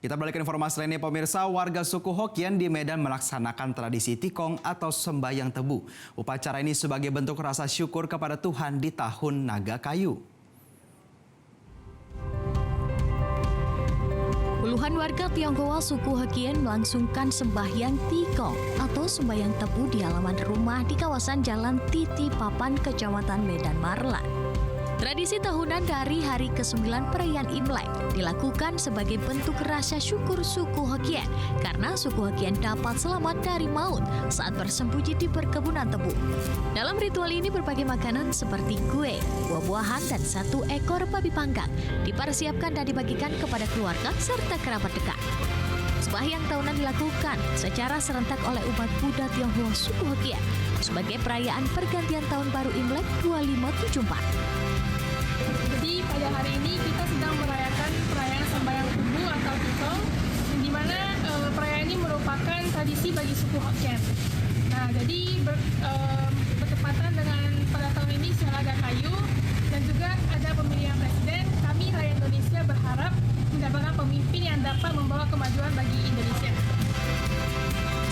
Kita balik ke informasi lainnya pemirsa, warga suku Hokkien di Medan melaksanakan tradisi tikong atau sembahyang tebu. Upacara ini sebagai bentuk rasa syukur kepada Tuhan di tahun naga kayu. Puluhan warga Tionghoa suku Hokkien melangsungkan sembahyang tikong atau sembahyang tebu di halaman rumah di kawasan Jalan Titi Papan, Kecamatan Medan Marlan. Tradisi tahunan dari hari ke-9 perayaan Imlek dilakukan sebagai bentuk rasa syukur suku Hokkien karena suku Hokkien dapat selamat dari maut saat bersembunyi di perkebunan tebu. Dalam ritual ini berbagai makanan seperti kue, buah-buahan, dan 1 ekor babi panggang dipersiapkan dan dibagikan kepada keluarga serta kerabat dekat. Sembahyang tahunan dilakukan secara serentak oleh umat Buddha Tionghoa suku Hokkien sebagai perayaan pergantian tahun baru Imlek 2574. Jadi pada hari ini kita sedang merayakan perayaan sembahyang tebu atau tikong, di mana perayaan ini merupakan tradisi bagi suku Hokkien. Nah, jadi bertepatan dengan pada tahun ini Naga Kayu dan juga ada pemilihan presiden, kami rakyat Indonesia berharap mendapatkan pemimpin yang dapat membawa kemajuan bagi Indonesia.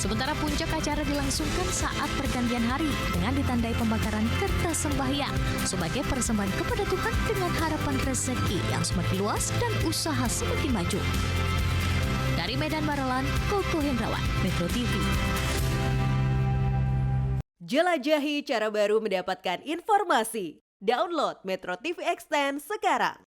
Sementara puncak acara dilangsungkan saat pergantian hari dengan ditandai pembakaran kertas sembahyang sebagai persembahan kepada Tuhan dengan harapan rezeki yang semakin luas dan usaha semakin maju. Dari Medan Marlan, Koko Hendrawan, Metro TV. Jelajahi cara baru mendapatkan informasi. Download Metro TV Extend sekarang.